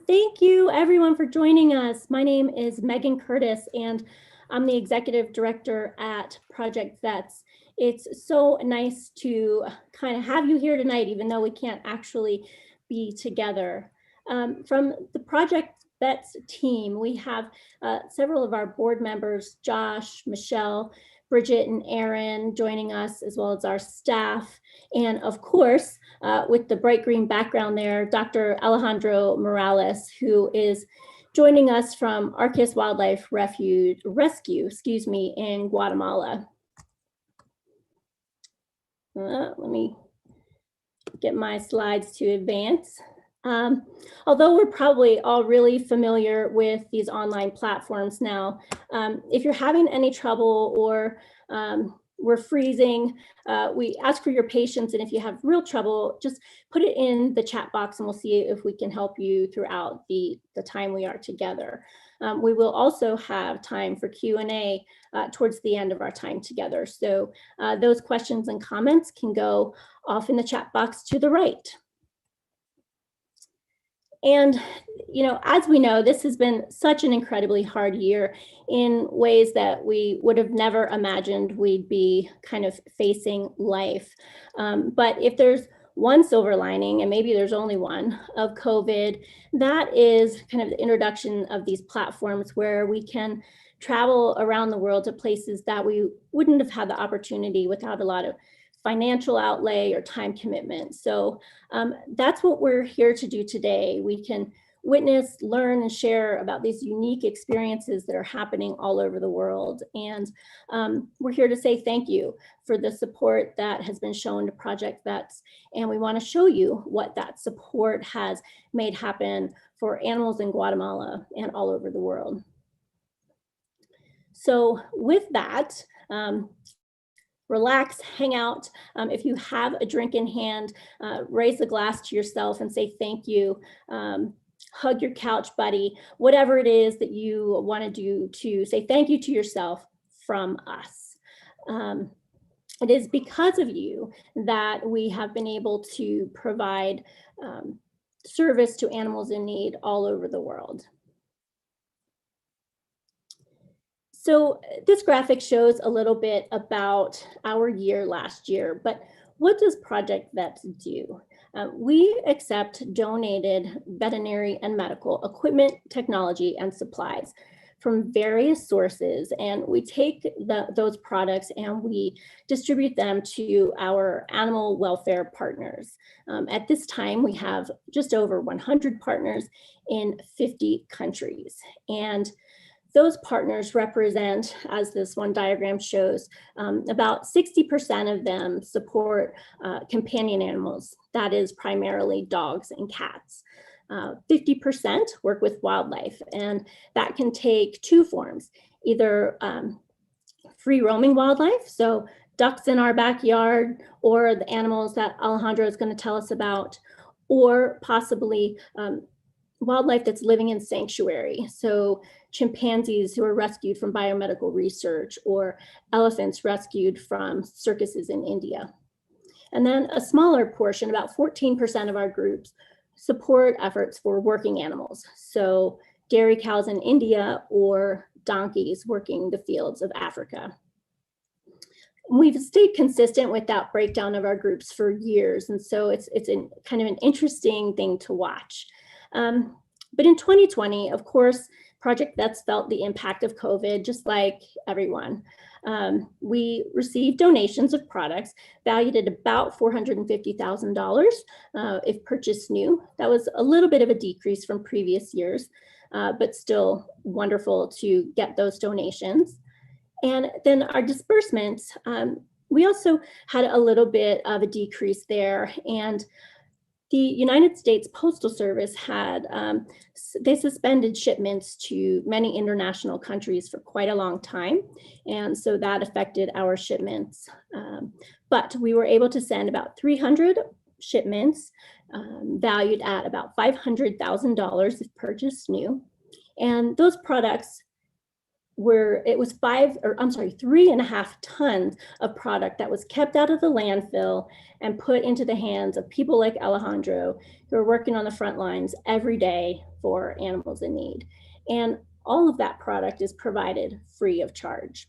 Thank you everyone for joining us. My name is Megan Curtis and I'm the Executive Director at Project Vets. It's so nice to kind of have you here tonight, even though we can't actually be together. From the Project Vets team, we have several of our board members, Josh, Michelle, Bridget, and Aaron joining us, as well as our staff. And of course, with the bright green background there, Dr. Alejandro Morales, who is joining us from ARCAS Wildlife Rescue, in Guatemala. Let me get my slides to advance. Although we're probably all really familiar with these online platforms now, if you're having any trouble or we're freezing, we ask for your patience, and if you have real trouble, just put it in the chat box and we'll see if we can help you throughout the time we are together. We will also have time for Q&A towards the end of our time together. So those questions and comments can go off in the chat box to the right. And, you know, as we know, this has been such an incredibly hard year in ways that we would have never imagined we'd be kind of facing life. But if there's one silver lining, and maybe there's only one, of COVID, that is kind of the introduction of these platforms where we can travel around the world to places that we wouldn't have had the opportunity without a lot of financial outlay or time commitment. So that's what we're here to do today. We can witness, learn, and share about these unique experiences that are happening all over the world. And we're here to say thank you for the support that has been shown to Project Vets. And we want to show you what that support has made happen for animals in Guatemala and all over the world. So with that, relax, hang out. If you have a drink in hand, raise a glass to yourself and say thank you. Hug your couch buddy, whatever it is that you want to do to say thank you to yourself from us. It is because of you that we have been able to provide service to animals in need all over the world. So this graphic shows a little bit about our year last year, but what does Project Vets do? We accept donated veterinary and medical equipment, technology, and supplies from various sources, and we take those products and we distribute them to our animal welfare partners. At this time, we have just over 100 partners in 50 countries. And those partners represent, as this one diagram shows, about 60% of them support companion animals, that is primarily dogs and cats. 50% work with wildlife, and that can take two forms, either free roaming wildlife, so ducks in our backyard, or the animals that Alejandro is going to tell us about, or possibly wildlife that's living in sanctuary. So chimpanzees who are rescued from biomedical research, or elephants rescued from circuses in India. And then a smaller portion, about 14% of our groups, support efforts for working animals. So dairy cows in India or donkeys working the fields of Africa. We've stayed consistent with that breakdown of our groups for years. And so it's kind of an interesting thing to watch. But in 2020, of course, Project Vets felt the impact of COVID, just like everyone. We received donations of products valued at about $450,000 if purchased new. That was a little bit of a decrease from previous years, but still wonderful to get those donations. And then our disbursements, we also had a little bit of a decrease there. And the United States Postal Service had, they suspended shipments to many international countries for quite a long time. And so that affected our shipments. But we were able to send about 300 shipments valued at about $500,000 if purchased new. And those products it was 3.5 tons of product that was kept out of the landfill and put into the hands of people like Alejandro, who are working on the front lines every day for animals in need. And all of that product is provided free of charge.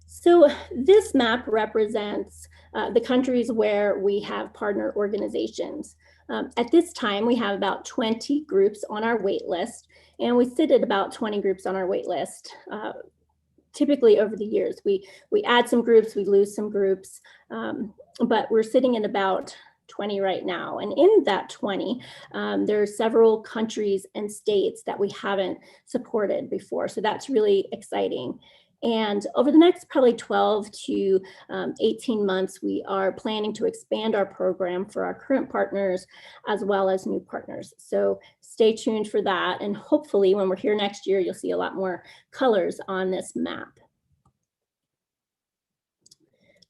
So this map represents the countries where we have partner organizations. At this time, we have about 20 groups on our wait list, and we sit at about 20 groups on our wait list. Typically over the years, we add some groups, we lose some groups, but we're sitting at about 20 right now. And in that 20, there are several countries and states that we haven't supported before. So that's really exciting. And over the next probably 12 to 18 months, we are planning to expand our program for our current partners as well as new partners. So stay tuned for that. And hopefully when we're here next year, you'll see a lot more colors on this map.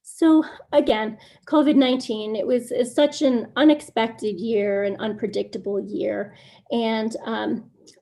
So again, COVID-19, it was such an unexpected year, an unpredictable year. And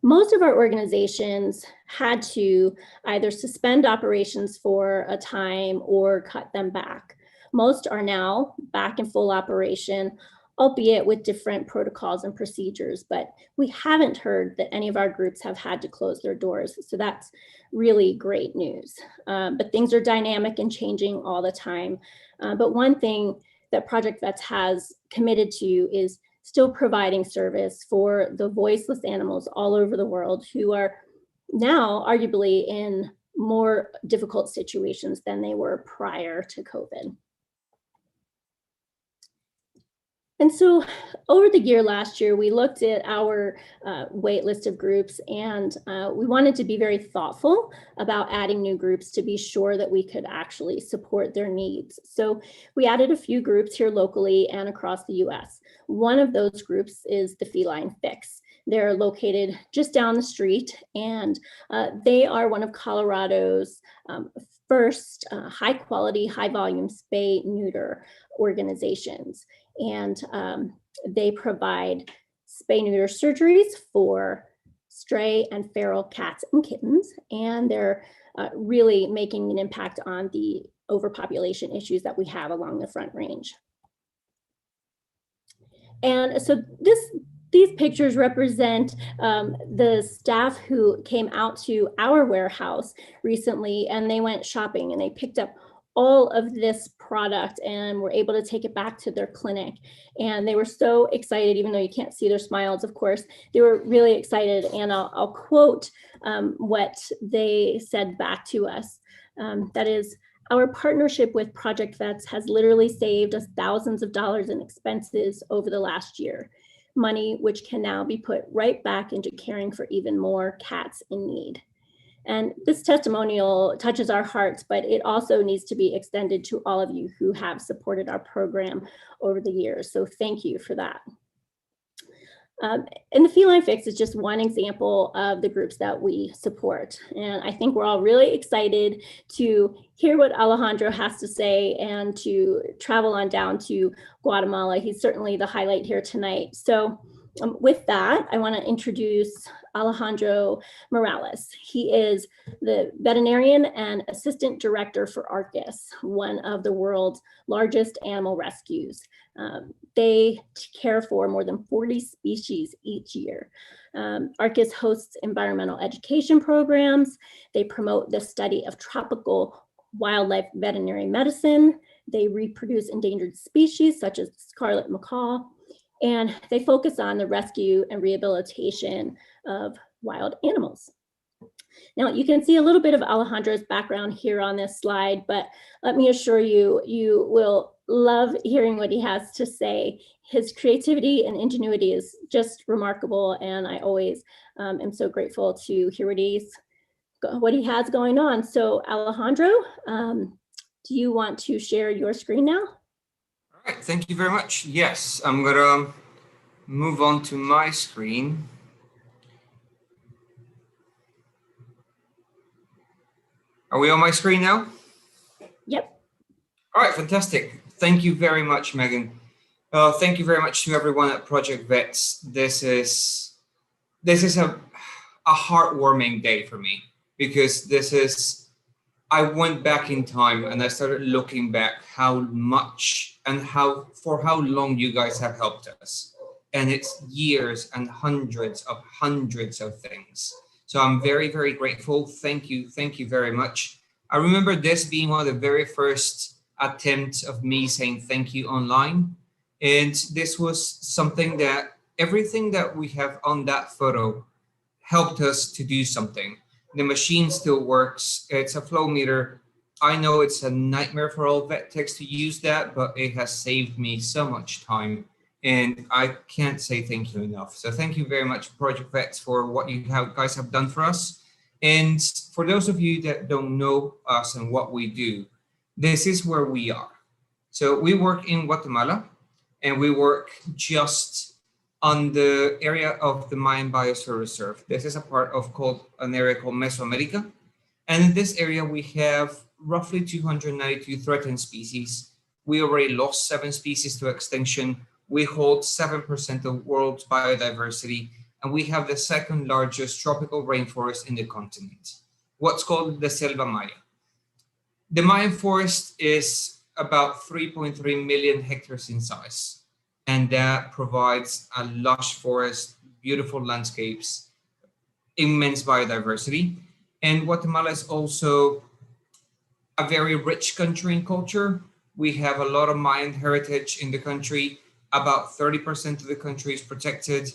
most of our organizations had to either suspend operations for a time or cut them back. Most are now back in full operation, albeit with different protocols and procedures, but we haven't heard that any of our groups have had to close their doors. So that's really great news. But things are dynamic and changing all the time. But one thing that Project Vets has committed to is still providing service for the voiceless animals all over the world who are now arguably in more difficult situations than they were prior to COVID. And so over the year last year, we looked at our wait list of groups, and we wanted to be very thoughtful about adding new groups to be sure that we could actually support their needs. So we added a few groups here locally and across the US. One of those groups is the Feline Fix. They're located just down the street, and they are one of Colorado's first high quality, high volume spay neuter organizations. And they provide spay neuter surgeries for stray and feral cats and kittens. And they're really making an impact on the overpopulation issues that we have along the Front Range. And so these pictures represent the staff who came out to our warehouse recently, and they went shopping and they picked up all of this product and were able to take it back to their clinic. And they were so excited, even though you can't see their smiles, of course, they were really excited. And I'll quote what they said back to us. That is, our partnership with Project Vets has literally saved us thousands of dollars in expenses over the last year, money which can now be put right back into caring for even more cats in need. And this testimonial touches our hearts, but it also needs to be extended to all of you who have supported our program over the years. So thank you for that. And the Feline Fix is just one example of the groups that we support. And I think we're all really excited to hear what Alejandro has to say and to travel on down to Guatemala. He's certainly the highlight here tonight. So with that, I want to introduce Alejandro Morales. He is the veterinarian and assistant director for ARCAS, one of the world's largest animal rescues. They care for more than 40 species each year. ARCAS hosts environmental education programs. They promote the study of tropical wildlife veterinary medicine. They reproduce endangered species such as scarlet macaw. And they focus on the rescue and rehabilitation of wild animals. Now, you can see a little bit of Alejandro's background here on this slide, but let me assure you, you will love hearing what he has to say. His creativity and ingenuity is just remarkable, and I always am so grateful to hear what he has going on. So Alejandro, do you want to share your screen now? All right, thank you very much. Yes, I'm gonna move on to my screen. Are we on my screen now? Yep. All right, fantastic. Thank you very much, Megan. Thank you very much to everyone at Project Vets. This is a heartwarming day for me, because I went back in time and I started looking back how much and for how long you guys have helped us. And it's years and hundreds of things. So I'm very, very grateful. Thank you. Thank you very much. I remember this being one of the very first attempts of me saying thank you online. And this was something that everything that we have on that photo helped us to do something. The machine still works. It's a flow meter. I know it's a nightmare for all vet techs to use that, but it has saved me so much time. And I can't say thank you enough. So thank you very much, Project Vets, for what you guys have done for us. And for those of you that don't know us and what we do, this is where we are. So we work in Guatemala, and we work just on the area of the Mayan Biosphere Reserve. This is a part of an area called Mesoamerica. And in this area, we have roughly 292 threatened species. We already lost 7 species to extinction. We hold 7% of the world's biodiversity, and we have the second largest tropical rainforest in the continent, what's called the Selva Maya. The Mayan forest is about 3.3 million hectares in size, and that provides a lush forest, beautiful landscapes, immense biodiversity. And Guatemala is also a very rich country in culture. We have a lot of Mayan heritage in the country. About 30% of the country is protected.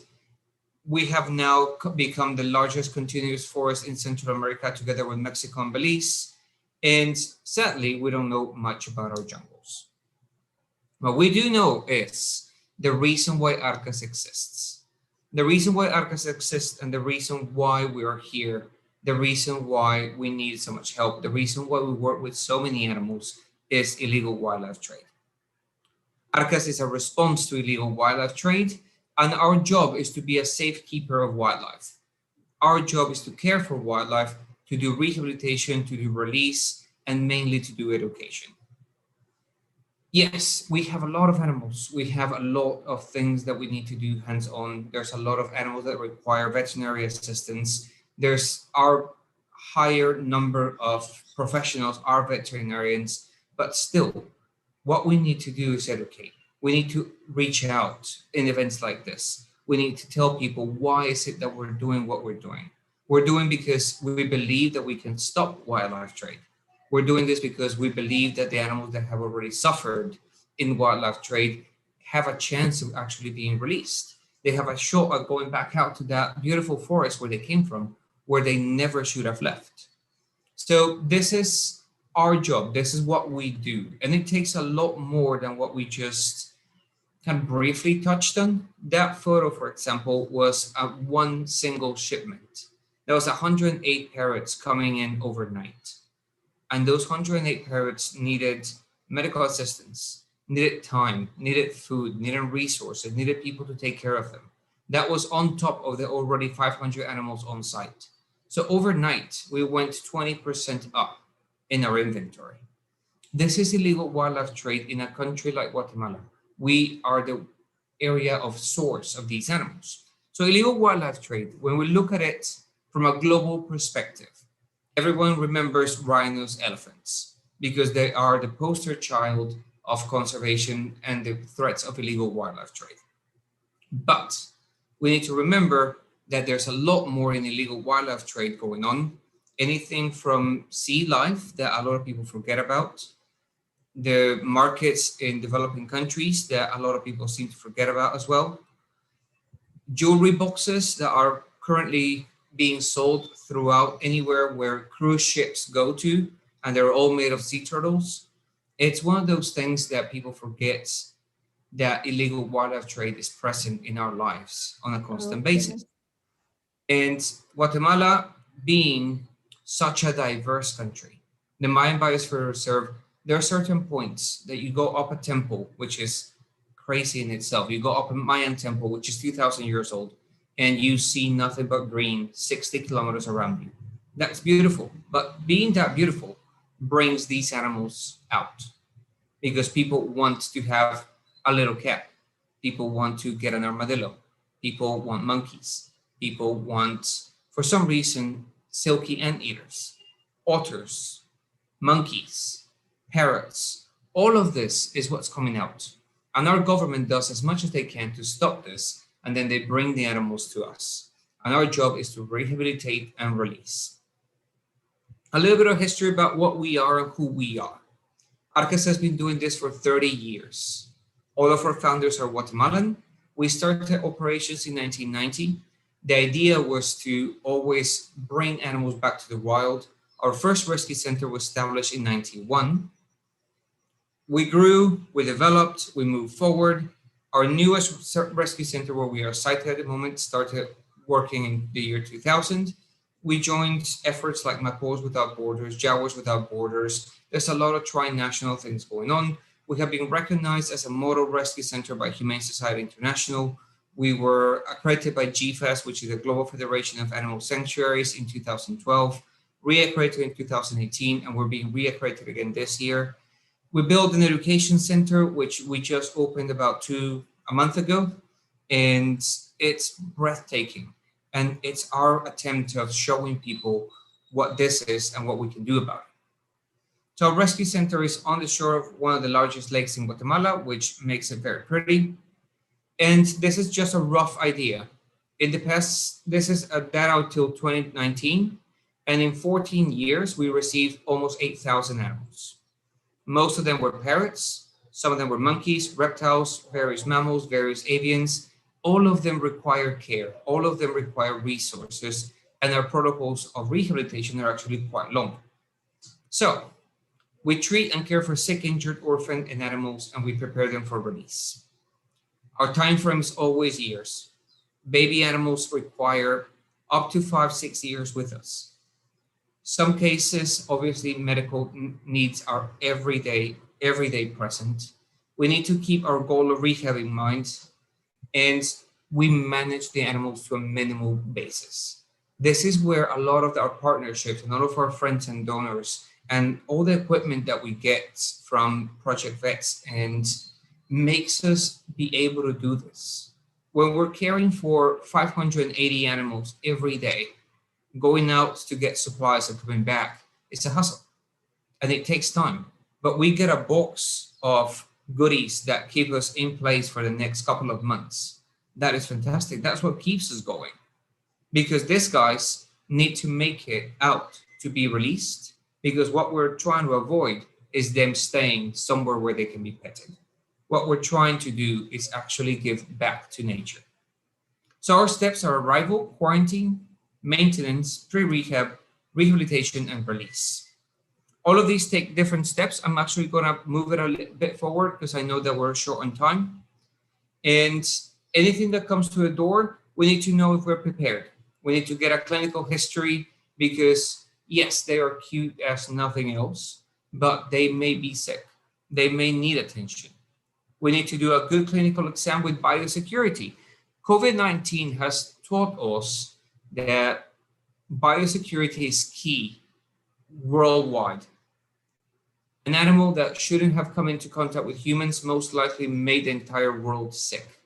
We have now become the largest continuous forest in Central America, together with Mexico and Belize. And sadly, we don't know much about our jungles. What we do know is the reason why ARCAS exists. The reason why ARCAS exists, and the reason why we are here, the reason why we need so much help, the reason why we work with so many animals, is illegal wildlife trade. ARCAS is a response to illegal wildlife trade, and our job is to be a safekeeper of wildlife. Our job is to care for wildlife, to do rehabilitation, to do release, and mainly to do education. Yes, we have a lot of animals. We have a lot of things that we need to do hands-on. There's a lot of animals that require veterinary assistance. There's our higher number of professionals are veterinarians, but still, what we need to do is educate. We need to reach out in events like this. We need to tell people, why is it that we're doing what we're doing? We're doing because we believe that we can stop wildlife trade. We're doing this because we believe that the animals that have already suffered in wildlife trade have a chance of actually being released. They have a shot at going back out to that beautiful forest where they came from, where they never should have left. So this is our job. This is what we do. And it takes a lot more than what we just kind of briefly touched on. That photo, for example, was one single shipment. There was 108 parrots coming in overnight. And those 108 parrots needed medical assistance, needed time, needed food, needed resources, needed people to take care of them. That was on top of the already 500 animals on site. So overnight, we went 20% up in our inventory. This is illegal wildlife trade in a country like Guatemala. We are the area of source of these animals. So illegal wildlife trade, when we look at it from a global perspective, everyone remembers rhinos, elephants, because they are the poster child of conservation and the threats of illegal wildlife trade. But we need to remember that there's a lot more in illegal wildlife trade going on. Anything from sea life that a lot of people forget about, the markets in developing countries that a lot of people seem to forget about as well, jewelry boxes that are currently being sold throughout anywhere where cruise ships go to, and they're all made of sea turtles. It's one of those things that people forget, that illegal wildlife trade is present in our lives on a constant basis. And Guatemala being such a diverse country, the Mayan Biosphere Reserve, there are certain points that you go up a temple, which is crazy in itself. You go up a Mayan temple, which is 2,000 years old, and you see nothing but green 60 kilometers around you. That's beautiful. But being that beautiful brings these animals out, because people want to have a little cat. People want to get an armadillo. People want monkeys. People want For some reason, silky anteaters, otters, monkeys, parrots, all of this is what's coming out. And our government does as much as they can to stop this, and then they bring the animals to us. And our job is to rehabilitate and release. A little bit of history about what we are and who we are. ARCAS has been doing this for 30 years. All of our founders are Guatemalan. We started operations in 1990. The idea was to always bring animals back to the wild. Our first rescue center was established in 91. We grew, we developed, we moved forward. Our newest rescue center, where we are sited at the moment, started working in the year 2000. We joined efforts like Macaws Without Borders, Jaguars Without Borders. There's a lot of tri-national things going on. We have been recognized as a model rescue center by Humane Society International. We were accredited by GFAS, which is the Global Federation of Animal Sanctuaries, in 2012, reaccredited in 2018, and we're being reaccredited again this year. We built an education center, which we just opened about a month ago, and it's breathtaking. And it's our attempt of showing people what this is and what we can do about it. So our rescue center is on the shore of one of the largest lakes in Guatemala, which makes it very pretty. And this is just a rough idea. In the past, this is a data until 2019. And in 14 years, we received almost 8,000 animals. Most of them were parrots. Some of them were monkeys, reptiles, various mammals, various avians. All of them require care. All of them require resources. And our protocols of rehabilitation are actually quite long. So we treat and care for sick, injured, orphan, and animals, and we prepare them for release. Our time frame is always years. Baby animals require up to 5-6 years with us. Some cases, obviously, medical needs are every day present. We need to keep our goal of rehab in mind, and we manage the animals to a minimal basis. This is where a lot of our partnerships and all of our friends and donors and all the equipment that we get from Project Vets and makes us be able to do this. When we're caring for 580 animals every day, going out to get supplies and coming back, it's a hustle and it takes time. But we get a box of goodies that keep us in place for the next couple of months. That is fantastic. That's what keeps us going, because these guys need to make it out to be released, because what we're trying to avoid is them staying somewhere where they can be petted. What we're trying to do is actually give back to nature. So our steps are arrival, quarantine, maintenance, pre-rehab, rehabilitation, and release. All of these take different steps. I'm actually going to move it a little bit forward because I know that we're short on time. And anything that comes to the door, we need to know if we're prepared. We need to get a clinical history because, yes, they are cute as nothing else, but they may be sick. They may need attention. We need to do a good clinical exam with biosecurity. COVID-19 has taught us that biosecurity is key worldwide. An animal that shouldn't have come into contact with humans most likely made the entire world sick.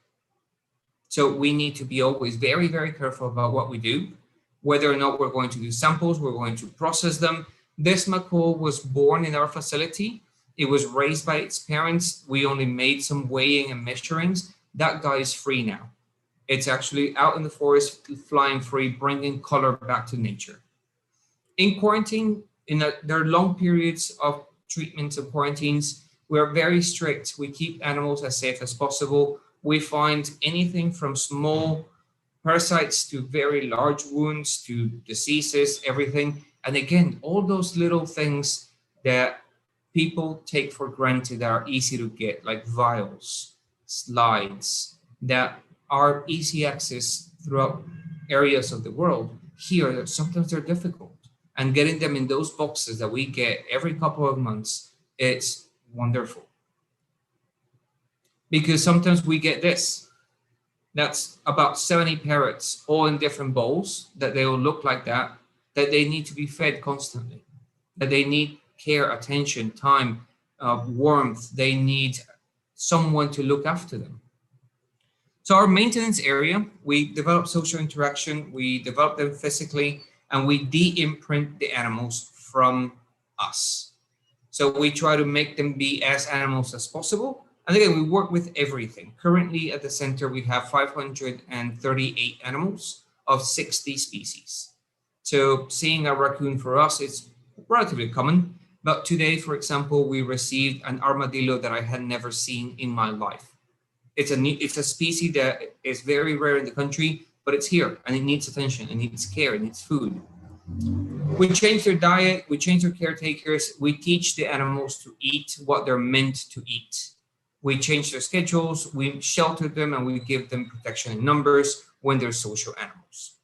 So we need to be always very, very careful about what we do, whether or not we're going to do samples, we're going to process them. This macaw was born in our facility. It was raised by its parents. We only made some weighing and measurings. That guy is free now. It's actually out in the forest, flying free, bringing color back to nature. In quarantine, there are long periods of treatments and quarantines. We are very strict. We keep animals as safe as possible. We find anything from small parasites to very large wounds to diseases, everything. And again, all those little things that people take for granted that are easy to get, like vials, slides, that are easy access throughout areas of the world. Here, sometimes they're difficult. And getting them in those boxes that we get every couple of months, it's wonderful. Because sometimes we get this. That's about 70 parrots, all in different bowls, that they will look like that they need to be fed constantly, that they need care, attention, time, warmth. They need someone to look after them. So our maintenance area, we develop social interaction, we develop them physically, and we de-imprint the animals from us. So we try to make them be as animals as possible. And again, we work with everything. Currently at the center, we have 538 animals of 60 species. So seeing a raccoon for us is relatively common. But today, for example, we received an armadillo that I had never seen in my life. It's a species that is very rare in the country, but it's here and it needs attention, it needs care, it needs food. We change their diet, we change their caretakers, we teach the animals to eat what they're meant to eat. We change their schedules, we shelter them, and we give them protection in numbers when they're social animals.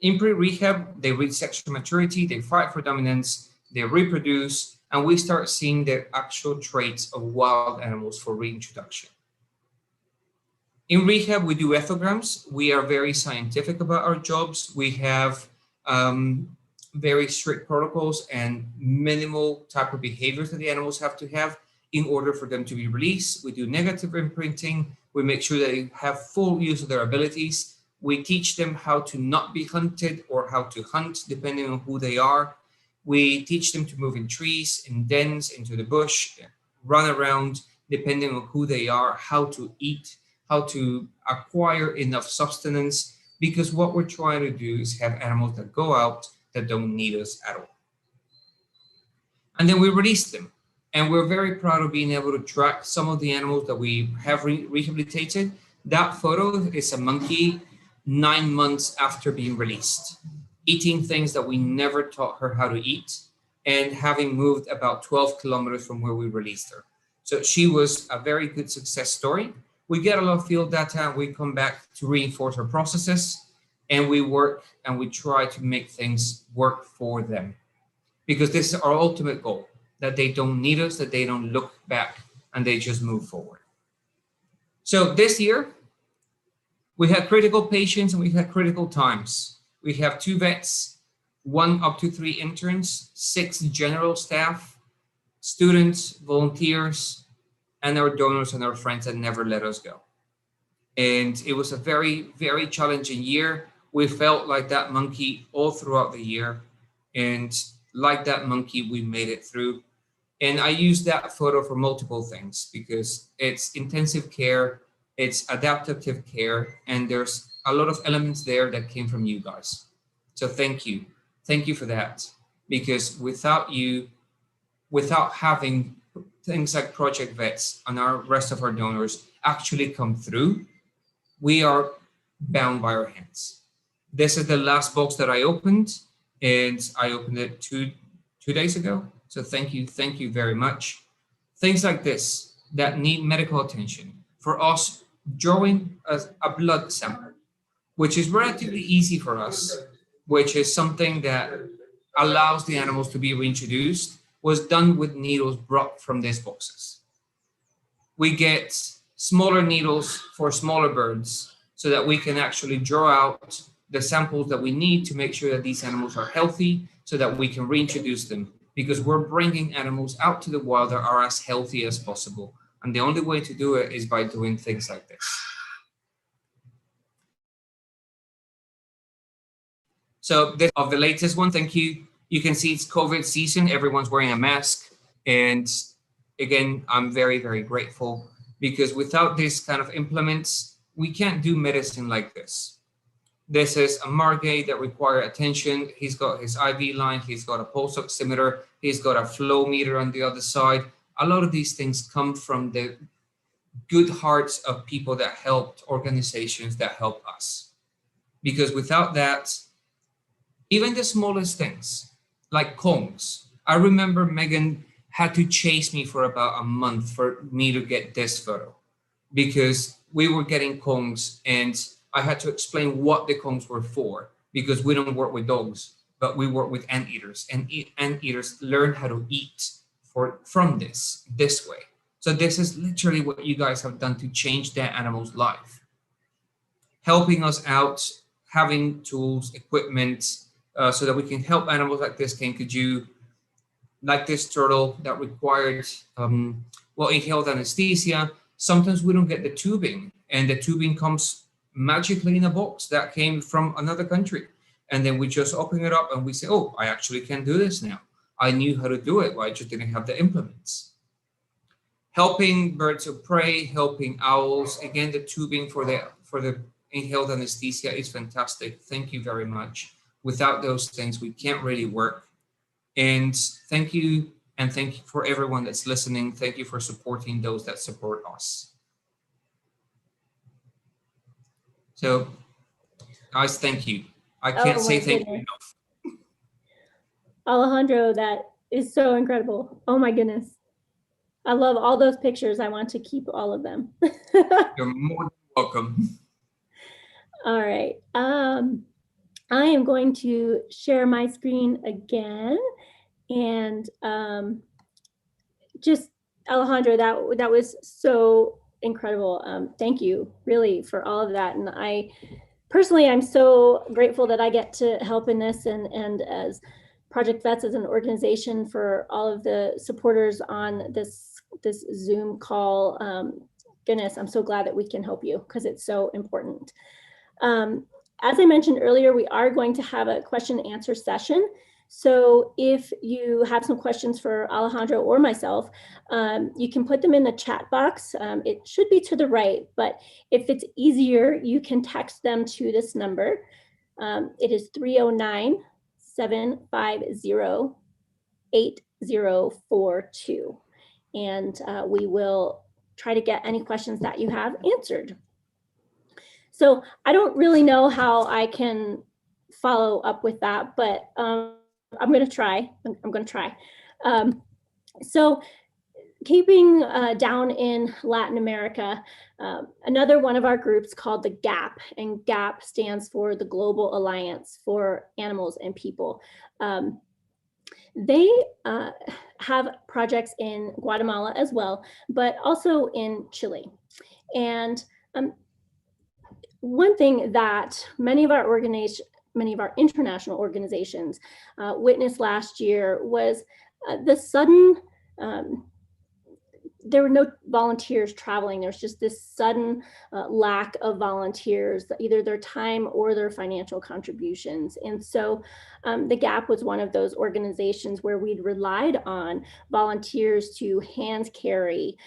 In pre-rehab, they reach sexual maturity, they fight for dominance, they reproduce, and we start seeing the actual traits of wild animals for reintroduction. In rehab, we do ethograms. We are very scientific about our jobs. We have very strict protocols and minimal type of behaviors that the animals have to have in order for them to be released. We do negative imprinting. We make sure that they have full use of their abilities. We teach them how to not be hunted or how to hunt, depending on who they are. We teach them to move in trees, in dens, into the bush, run around, depending on who they are, how to eat, how to acquire enough sustenance, because what we're trying to do is have animals that go out that don't need us at all. And then we release them. And we're very proud of being able to track some of the animals that we have rehabilitated. That photo is a monkey 9 months after being released, eating things that we never taught her how to eat, and having moved about 12 kilometers from where we released her. So she was a very good success story. We get a lot of field data, we come back to reinforce our processes, and we work and we try to make things work for them. Because this is our ultimate goal, that they don't need us, that they don't look back, and they just move forward. So this year, we had critical patients and we had critical times. We have 2 vets, 1 up to 3 interns, 6 general staff, students, volunteers, and our donors and our friends that never let us go. And it was a very, very challenging year. We felt like that monkey all throughout the year. And like that monkey, we made it through. And I use that photo for multiple things because it's intensive care, it's adaptive care, and there's a lot of elements there that came from you guys. So thank you. Thank you for that. Because without you, without having things like Project Vets and our rest of our donors actually come through, we are bound by our hands. This is the last box that I opened, and I opened it two days ago. So thank you very much. Things like this that need medical attention. For us, drawing a blood sample, which is relatively easy for us, which is something that allows the animals to be reintroduced, was done with needles brought from these boxes. We get smaller needles for smaller birds so that we can actually draw out the samples that we need to make sure that these animals are healthy so that we can reintroduce them, because we're bringing animals out to the wild that are as healthy as possible. And the only way to do it is by doing things like this. So this of the latest one, thank you. You can see it's COVID season, everyone's wearing a mask. And again, I'm very, very grateful because without this kind of implements, we can't do medicine like this. This is a Margay that require attention. He's got his IV line, he's got a pulse oximeter, he's got a flow meter on the other side. A lot of these things come from the good hearts of people that helped organizations that help us. Because without that, even the smallest things, like Kongs. I remember Megan had to chase me for about a month for me to get this photo because we were getting Kongs and I had to explain what the Kongs were for because we don't work with dogs, but we work with anteaters, and anteaters learn how to eat from this way. So this is literally what you guys have done to change that animal's life. Helping us out, having tools, equipment, so that we can help animals like this kinkajou, like this turtle that required inhaled anesthesia. Sometimes we don't get the tubing and the tubing comes magically in a box that came from another country. And then we just open it up and we say, oh, I actually can do this now. I knew how to do it, but I just didn't have the implements. Helping birds of prey, helping owls. Again, the tubing for the inhaled anesthesia is fantastic. Thank you very much. Without those things, we can't really work. And thank you for everyone that's listening. Thank you for supporting those that support us. So, guys, thank you. I can't say thank you enough. Alejandro, that is so incredible. Oh my goodness. I love all those pictures. I want to keep all of them. You're more than welcome. All right. I am going to share my screen again. And just, Alejandro, that was so incredible. Thank you, really, for all of that. And I personally, I'm so grateful that I get to help in this, and as Project Vets as an organization, for all of the supporters on this Zoom call. Goodness, I'm so glad that we can help you, because it's so important. As I mentioned earlier, we are going to have a question and answer session. So if you have some questions for Alejandro or myself, you can put them in the chat box. It should be to the right, but if it's easier, you can text them to this number. It is 309-750-8042. And we will try to get any questions that you have answered. So I don't really know how I can follow up with that, but I'm going to try. I'm going to try. So keeping down in Latin America, another one of our groups called the GAP, and GAP stands for the Global Alliance for Animals and People. They have projects in Guatemala as well, but also in Chile. And one thing that many of our international organizations witnessed last year was the sudden, there were no volunteers traveling. There's just this sudden lack of volunteers, either their time or their financial contributions. And so the GAP was one of those organizations where we'd relied on volunteers to hand carry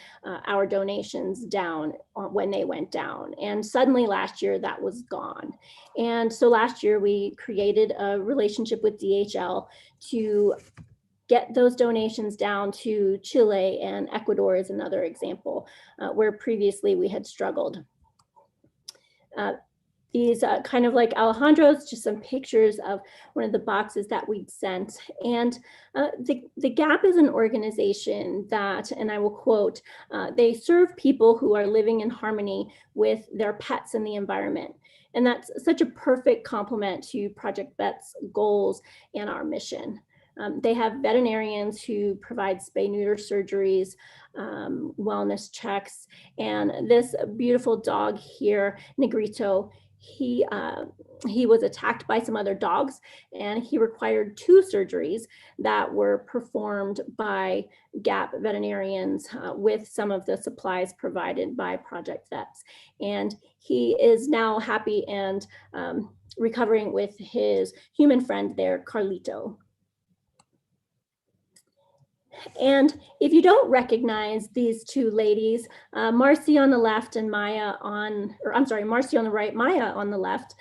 our donations down when they went down. And suddenly last year that was gone. And so last year we created a relationship with DHL to get those donations down to Chile, and Ecuador is another example where previously we had struggled. These kind of like Alejandro's, just some pictures of one of the boxes that we'd sent. And the GAP is an organization that, and I will quote, they serve people who are living in harmony with their pets and the environment. And that's such a perfect complement to Project Vet's goals and our mission. They have veterinarians who provide spay-neuter surgeries, wellness checks, and this beautiful dog here, Negrito, he was attacked by some other dogs, and he required 2 surgeries that were performed by GAP veterinarians with some of the supplies provided by Project Vets. And he is now happy and recovering with his human friend there, Carlito. And if you don't recognize these 2 ladies, Marcy on the left and Maya on, or I'm sorry, Marcy on the right, Maya on the left,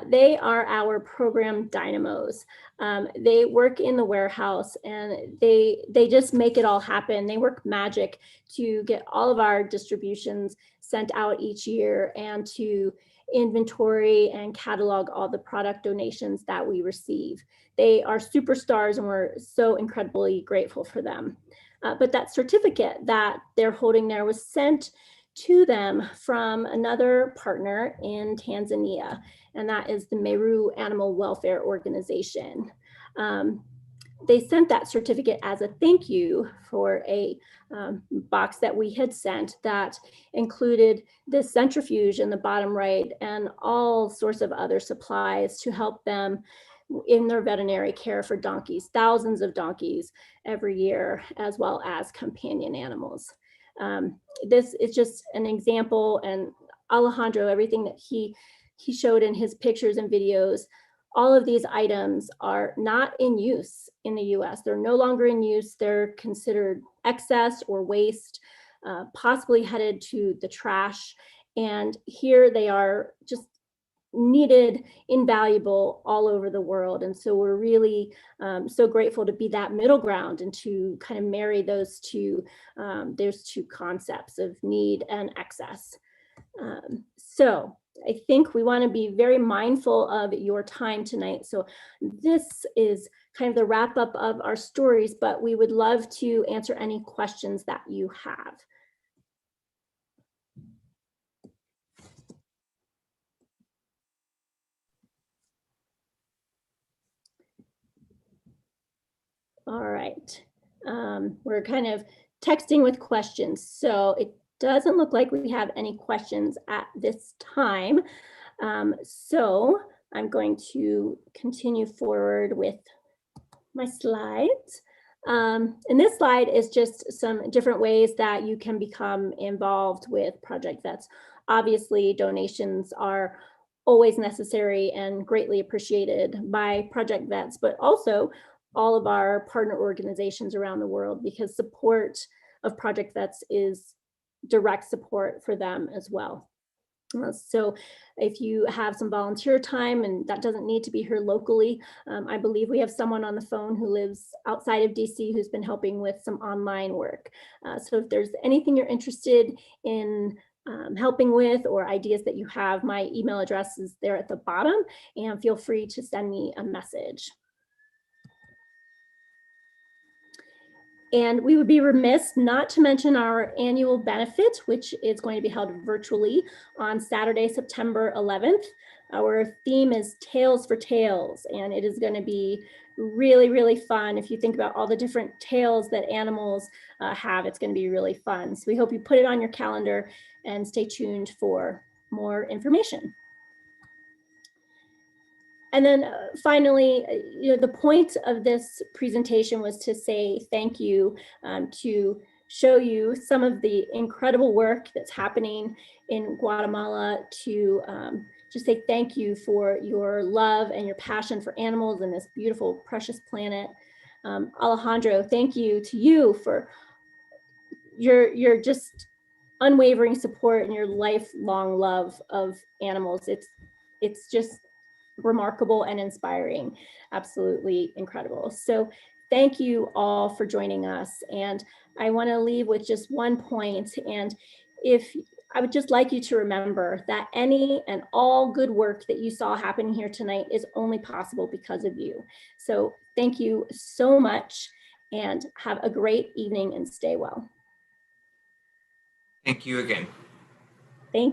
they are our program dynamos. They work in the warehouse, and they just make it all happen. They work magic to get all of our distributions sent out each year, and to inventory and catalog all the product donations that we receive. They are superstars, and we're so incredibly grateful for them. But that certificate that they're holding there was sent to them from another partner in Tanzania, and that is the Meru Animal Welfare Organization. They sent that certificate as a thank you for a box that we had sent that included the centrifuge in the bottom right and all sorts of other supplies to help them in their veterinary care for donkeys, thousands of donkeys every year, as well as companion animals. This is just an example, and Alejandro, everything that he showed in his pictures and videos, all of these items are not in use in the US. They're no longer in use. They're considered excess or waste, possibly headed to the trash. And here they are, just needed, invaluable all over the world. And so we're really so grateful to be that middle ground and to kind of marry those two concepts of need and excess. So I think we want to be very mindful of your time tonight. So this is kind of the wrap up of our stories, but we would love to answer any questions that you have. All right. We're kind of texting with questions. So it doesn't look like we have any questions at this time. So I'm going to continue forward with my slides. And this slide is just some different ways that you can become involved with Project Vets. Obviously, donations are always necessary and greatly appreciated by Project Vets, but also all of our partner organizations around the world, because support of Project Vets is direct support for them as well. So if you have some volunteer time, and that doesn't need to be here locally, I believe we have someone on the phone who lives outside of DC who's been helping with some online work. So if there's anything you're interested in helping with, or ideas that you have, my email address is there at the bottom, and feel free to send me a message. And we would be remiss not to mention our annual benefit, which is going to be held virtually on Saturday, September 11th. Our theme is Tales for Tales, and it is going to be really, really fun. If you think about all the different tales that animals have, it's going to be really fun. So we hope you put it on your calendar and stay tuned for more information. And then finally, the point of this presentation was to say thank you, to show you some of the incredible work that's happening in Guatemala, to just say thank you for your love and your passion for animals and this beautiful, precious planet. Alejandro, thank you to you for your just unwavering support and your lifelong love of animals. It's just remarkable and inspiring, absolutely incredible. So thank you all for joining us. And I want to leave with just one point. And I would just like you to remember that any and all good work that you saw happening here tonight is only possible because of you. So thank you so much, and have a great evening and stay well. Thank you again. Thank you.